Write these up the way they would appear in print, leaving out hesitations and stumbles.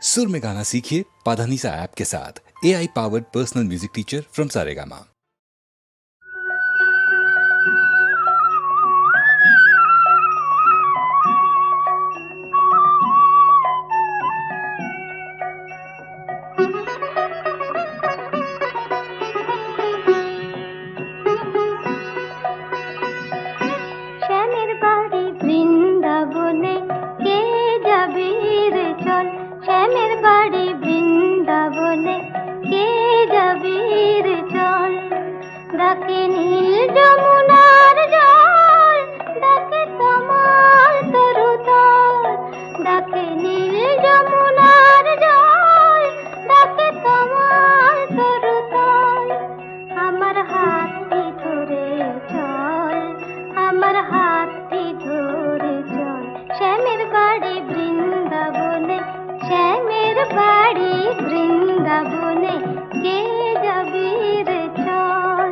सुर में गाना सीखिए पाधानीसा ऐप के साथ। AI powered personal music teacher from Saregama. শ্যামের বাড়ি বৃন্দাবনে কে যাবে রে চল, শ্যামের বাড়ি বৃন্দাবনে কে যাবে রে চল। ডাকে নীল যমুনার জল, ডাকে তমাল তরুতল, ডাকে নীল যমুনার জল, ডাকে তমাল তরুতল। আমার হাতটি ধরে চল, আমার হাতটি ধরে চল, শ্যামের বাড়ি বৃন্দাবনে, শ্যামের বাড়ি বৃন্দাবনে কে যাবি রে চল।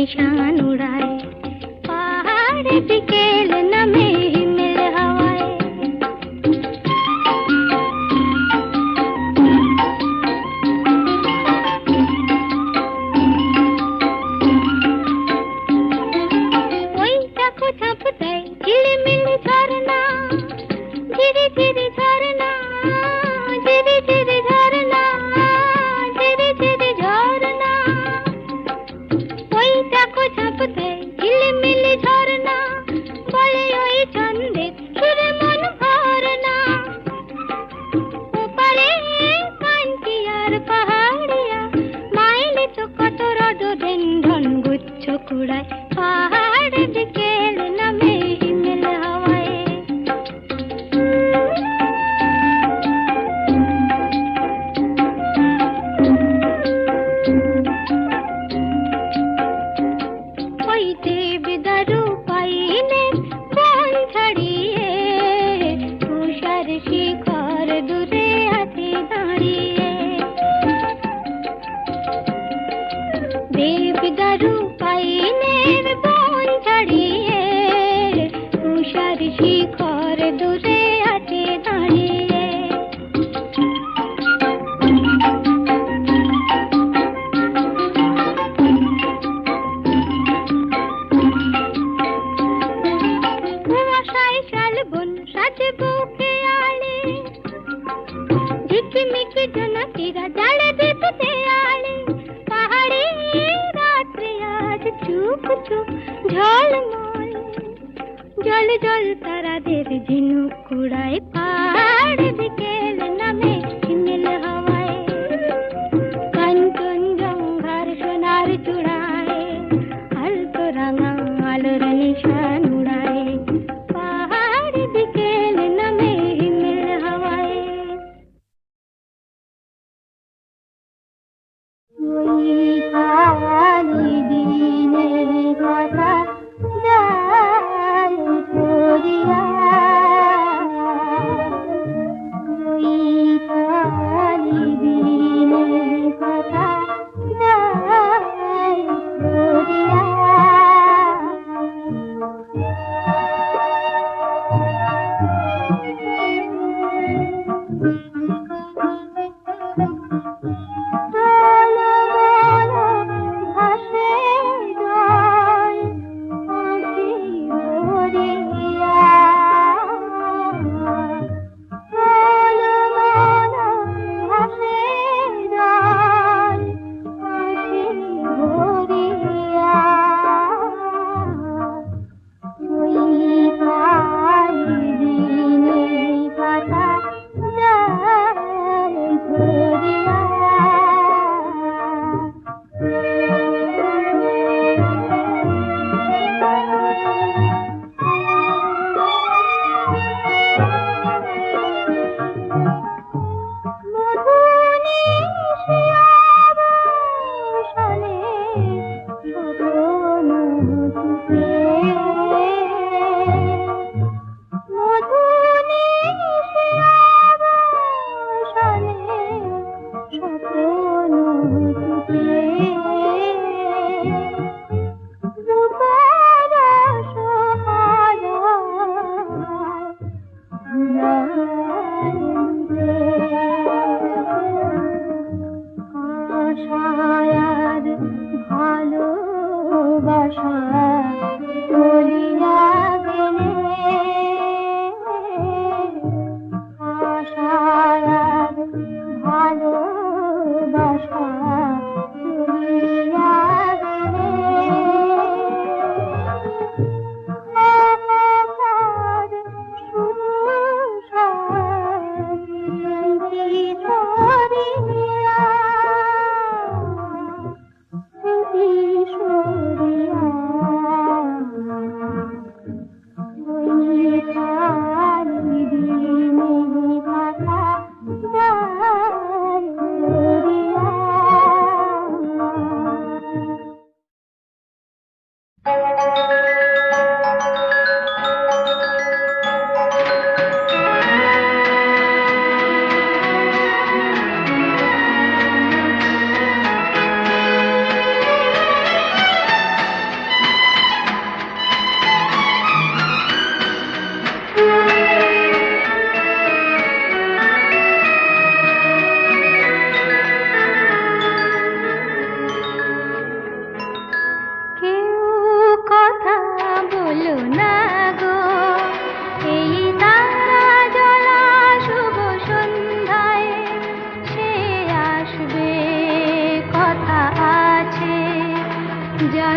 निशान उड़ाए पहाड़ बिकेल नमे हिमेल हवाए ওই চাকু ছাপ দেয় ঝিলিমিলি ঝরনা ঝিরি ঝিরি ঝরনা ঝিরি ঝিরি ঝরনা ঝিরি ঝিরি ঝরনা ওই চাকু ছাপ দেয় ঝিলিমিলি ঝরনা বলে ওই ছন্দে সুরে মন ভরনা ওপারে কান্তিয়ার পাহাড়িয়া মাইলে তো কত রডোডেন্ড্রন গুচ্ছ কুড়ায় পাহাড় বিকেল নামে হিমেল হাওয়ায় ওই দেবদারু পাইনে বন ছাড়িয়ে তুষার শিখর দূরে হাতে দাঁড়িয়ে দেবদারু পাইনের বন ছাড়িয়ে তুষার শিখর দূরে হাতে দাঁড়িয়ে কুয়াশায় শালবন সাজে বুকে আলে ঝিকিমিকি জোনাকিরা জ্বালে দীপ দেয়ালে পাহাড়ি রাত্রি আজ চুপ চুপ ঝলমল জল জল তারাদের ঝিনুক কুড়ায় পাহাড় বিকেল নামে হিমেল হাওয়ায় কাঞ্চনজঙ্ঘার সোনার চূড়ায় আলতো রাঙা আলোর নিশান উড়ায় পাহাড় বিকেল নামে হিমেল হাওয়ায় ওই খালি দিনের কথা যায় করিয়া ওই খালি দিনের কথা যায় করিয়া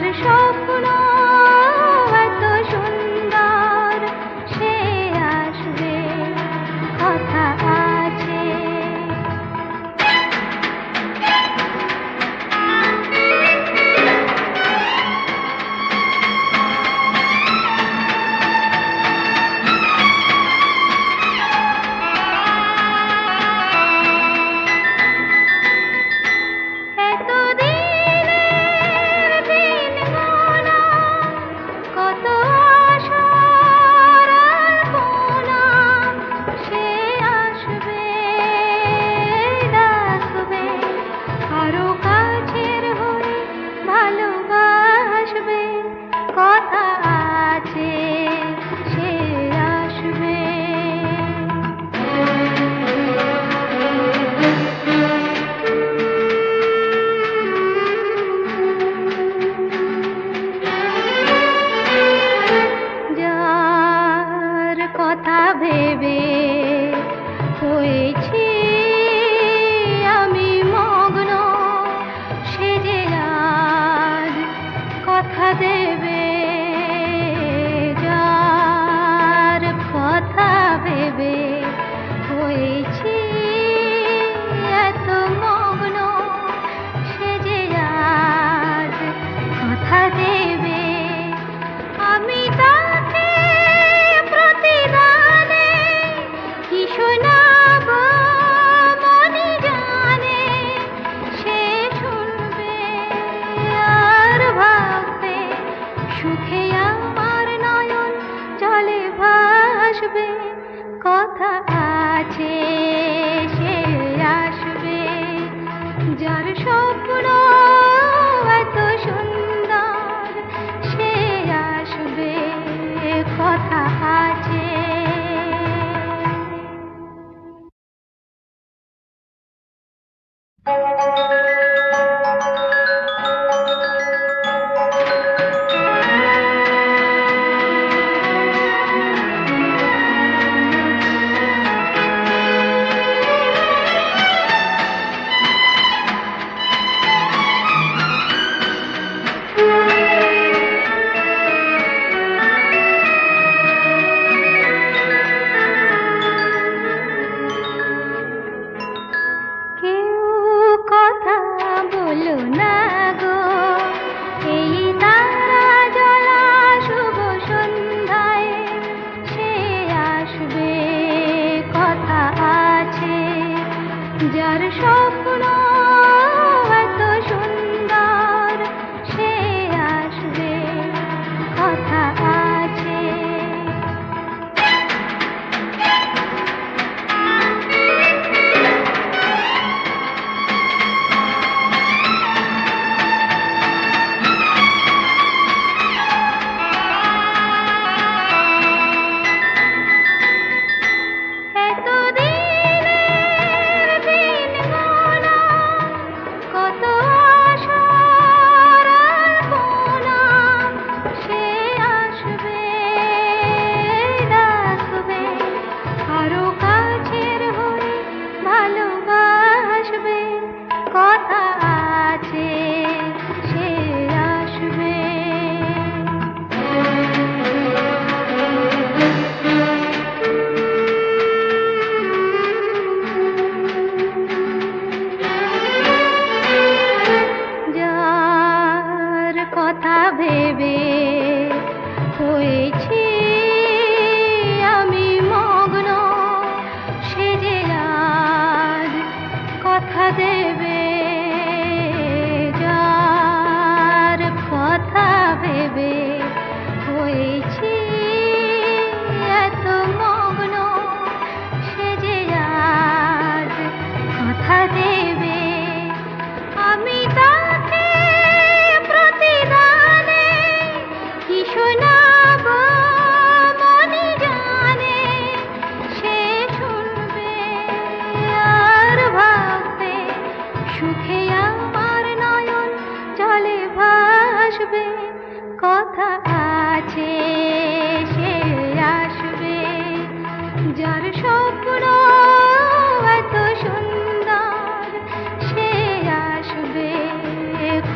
যার স্বপ্ন এত সুন্দর সে আসবে, কথা আছে। এতদিনের দিন গোনা, কত আশার আলপনা, সে আসবে, ডাকবে, আরো কাছের হয়ে ভালোবাসবে, কথা আছে, সে আসবে। যার কথা ভেবে হয়েছি আমি মগ্ন, সে যে আজ কথা দেবে। যার কথা ভেবে হয়েছি এত মগ্ন, সে যে আজ কথা দেবে। আমি তাকে প্রতিদানে কি শোনাব মনে জানে, সে শুনবে আর ভাববে, সুখে আমার নয়ন জলে ভাসবে, কথা আছে, সে আসবে। যার স্বপ্ন এত সুন্দর সে আসবে, কথা আছে। কেউ কথা বলো না গো, এই তারা জ্বলা শুভ সন্ধ্যায়, সে আসবে, কথা আছে। যার স্বপ্ন এত সুন্দর সে আসবে, কথা আছে। এতদিনের দিন গোনা, কত আশার আলপনা, সে আসবে, ডাকবে, আরো কাছের হয়ে ভালোবাসবে, কথা আছে, সে আসবে। যার কথা ভেবে হয়েছি আমি মগ্ন, সে যে আজ কথা দেবে। যার কথা ভেবে হয়েছি এত মগ্ন, সে যে আজ কথা দেবে। আমি তাকে প্রতিদানে কি শোনাব মনে জানে, সে শুনবে আর ভাববে, সুখে আমার নয়ন জলে ভাসবে, কথা আছে, সে আসবে। যার স্বপ্ন এত সুন্দর সে আসবে,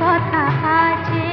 কথা আছে।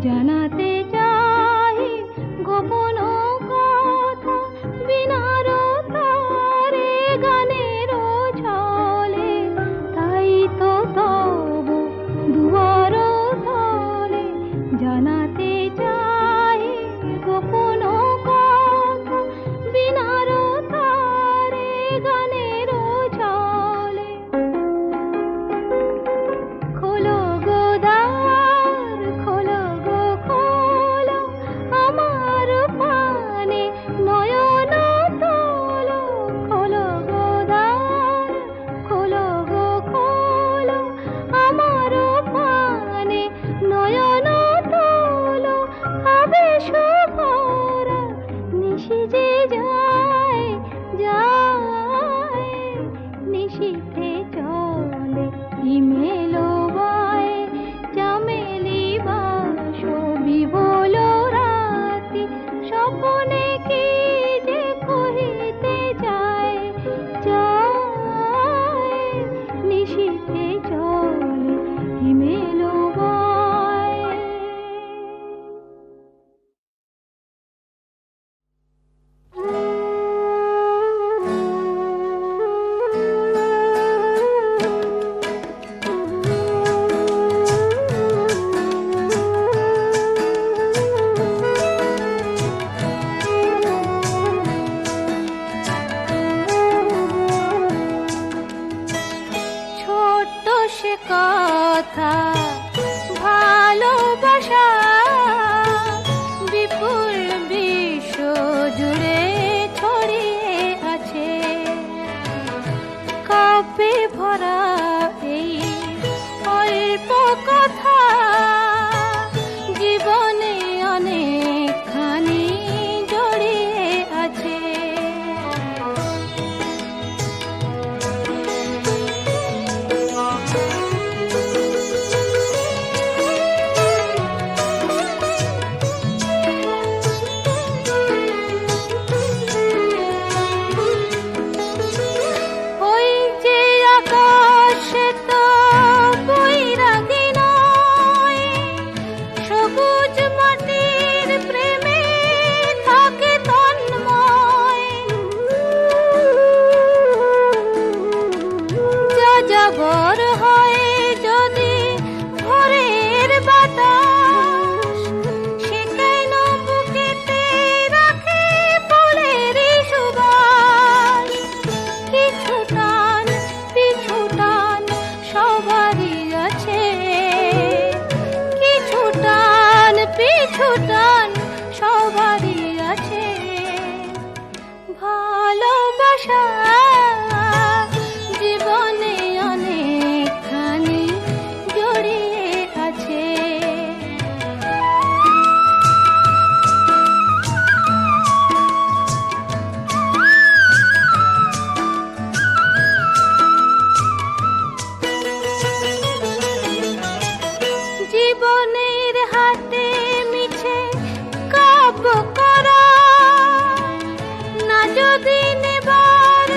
জানাতে চাই গোপন কথা বিনার তারে গানের ছলে, তাই তো তব দুয়ার তলে জানাতে চাই গোপন কথা বিনার তারে গানের ছলে। খোলো গো দ্বার, খোলো গো খোলো আমার পানে নয়ন তোলো। খোলো গো দ্বার, খোলো গো খোলো আমার পানে নয়ন তোলো। আবেশ ভরা নিশি যে যায় যায়, নিশিতে চলে হিমেলো বায় চামেলি বাস বিবল রাতি। স্বপনে কি যে কহিতে যায় যায়, নিশিতে চলে হিমেলো বায়। ছোট্ট সে কথা ভালোবাসা বিপুল বিশ্ব জুড়ে ছড়িয়ে আছে। কাব্যে ভরা এই অল্প কথা জীবনে অনেকখানি জড়িয়ে আছে। ওই যে আকাশ তো বৈরাগী নয়, সবুজ মাটির প্রেমে থাকে তন্ময়। যাযাবর হয় যদি ভোরের বাতাস, সে কেন বুকেতে রাখে ফুলেরই সুবাস। কিছু টান পিছু টান সবারই আছে, কিছু টান পিছু টান সবারই আছে। ভালোবাসা জীবনে অনেকখানি জড়িয়ে আছে। জীবনের হাতে মিছে কাব্য করা, না যদি নেবার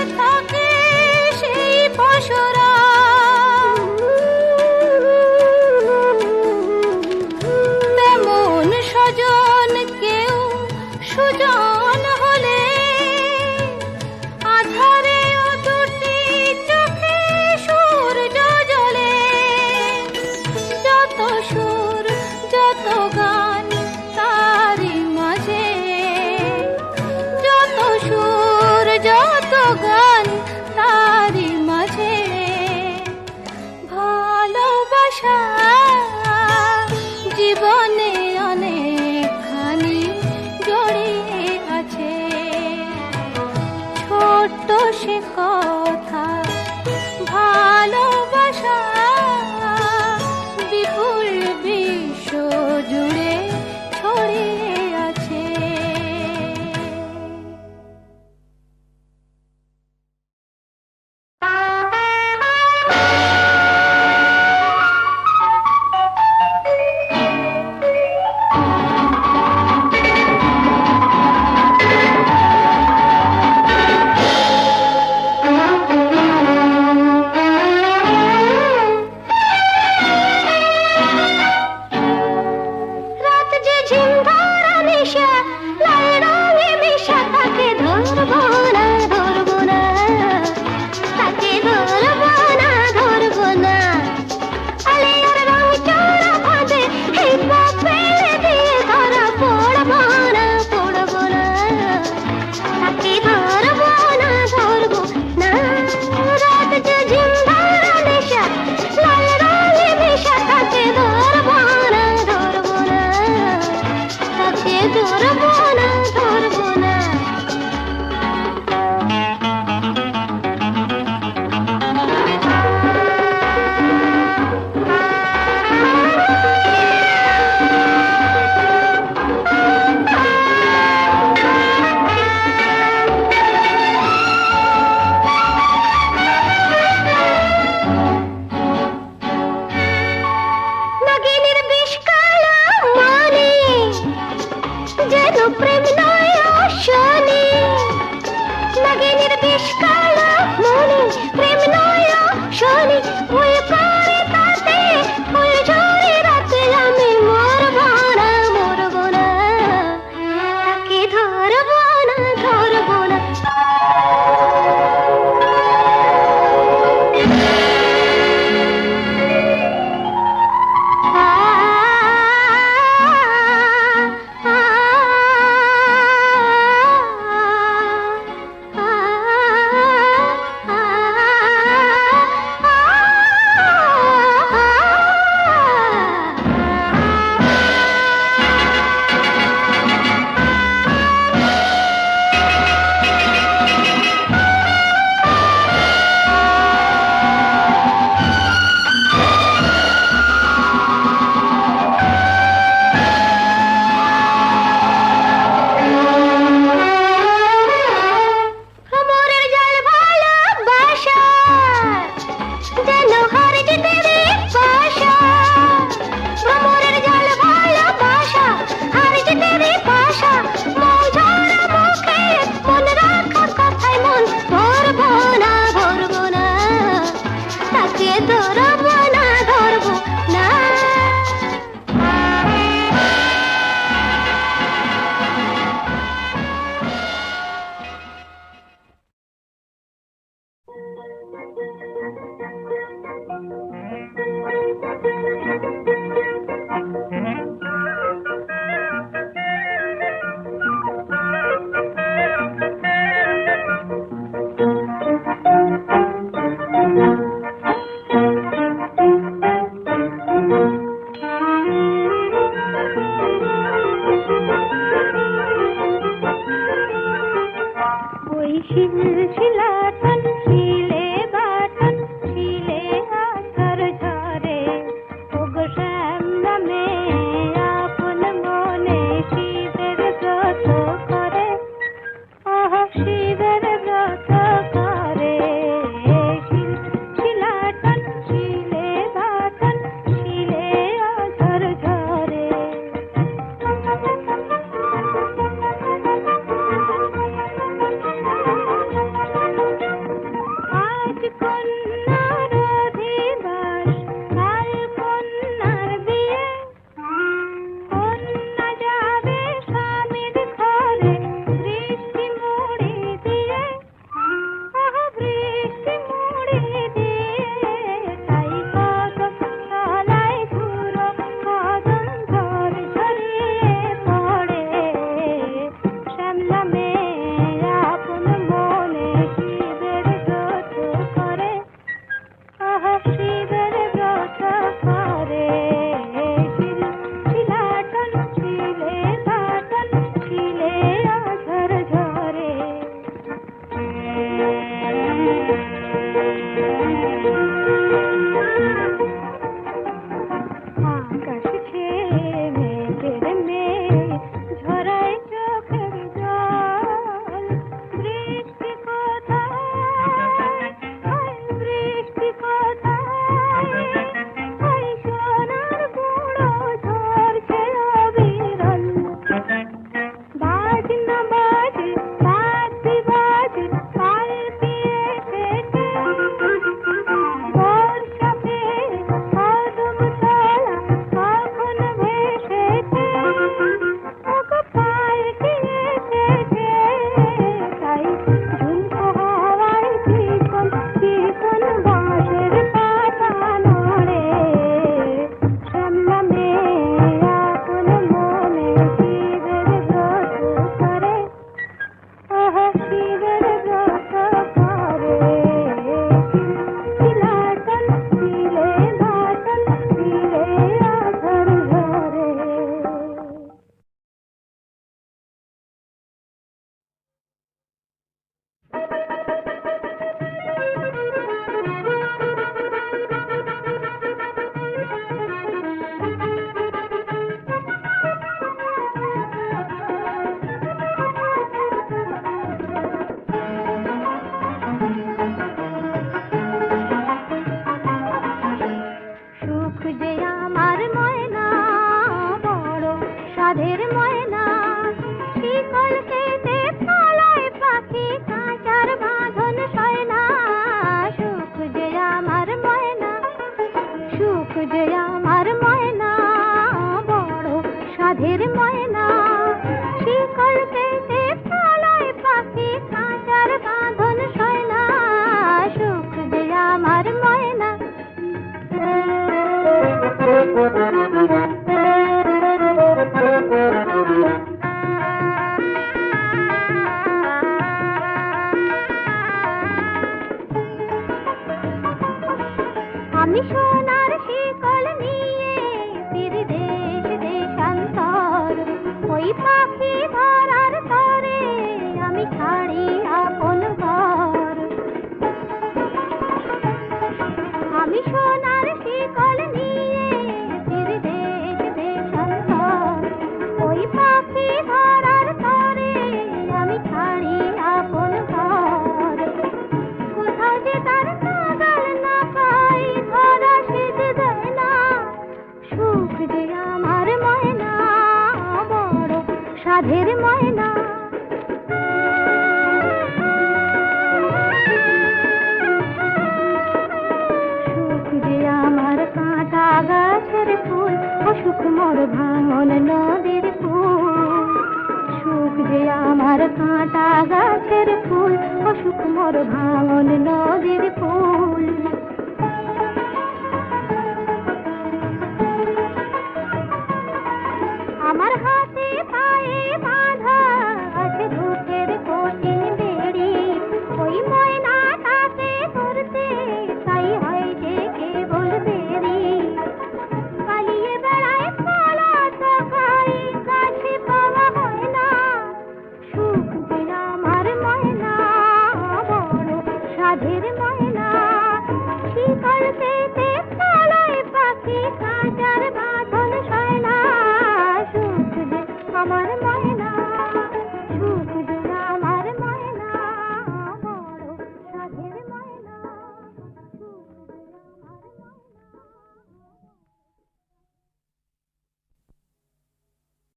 শিলশিলাটন শিলে বাটন শিলে আছার ঝরে ওগো শ্যাম নামে আপন মনে শিবের ব্রত করে শিবের ব্রত করে শিলশিলাটন শিলে বাটন শিলে আছার ঝরে আজ কন্যার অধিবাস কাল কন্যার বিয়ে কন্যা যাবে স্বামীর ঘরে বৃষ্টি মুড়ি দিয়ে বৃষ্টি মুড়ি দিয়ে তাই কদম তলায় ধুরো কদম ঝর ঝরিয়ে পড়ে শ্যামলা মেয়ে আপন মনে শিবের ব্রত করে শিবের ব্রত করে শিলাটন শিলে বাটন শিলে আছার ঝরে আকাশ ছেয়ে মেঘের মেয়ে ঝরায় চোখের জল বৃষ্টি কোথায় বৃষ্টি কোথায় সোনার বুড়ো ঝরছে অবিরল বাজ না বাজে বাজে বাজে পালকি এসেছে বর্ষা পেয়ে কদম তলা কখন ভেসেছে ওগো পালকি এসেছে তাই ঝুমকো হাওয়ায় চিকন চিকন বাঁশের পাতা নড়ে শ্যামলা মেয়ে আপন মনে শিবের ব্রত করে শিবের ব্রত করে শিলাটন শিলে বাটন শিলে আছার ঝরে সুখ যে আমার ময়না বড় সাধের ময়না শিকল কেটে পালায় পাখি কাঁচার বাঁধন সয় না সুখ যে আমার ময়না সুখ যে আমার ময়না বড় সাধের ময়না শিকল কেটে পালায় পাখি কাঁচার বাঁধন সয় না সুখ যে আমার ময়না আমি সোনার শিকল নিয়ে ফিরি দেশ দেশান্তর ওই পাখি ধরার তরে আমি ছাড়ি আপন ঘর আমি সোনার শিকল নিয়ে ফিরি দেশ দেশান্তর ওই পাখি ধরার তরে আমি ছাড়ি আপন ঘর কোথাও যে তার নাগাল না পাই ধরা সেজে দেয় না সুখ যে আমার ময়না বড় সাধের ময়না সুখ যে আমার কাঁটা গাছের ফুল অসুখ মোর ভাঙন নদীর ফুল সুখ যে আমার কাঁটা গাছের ফুল অসুখ মোর ভাঙন নদীর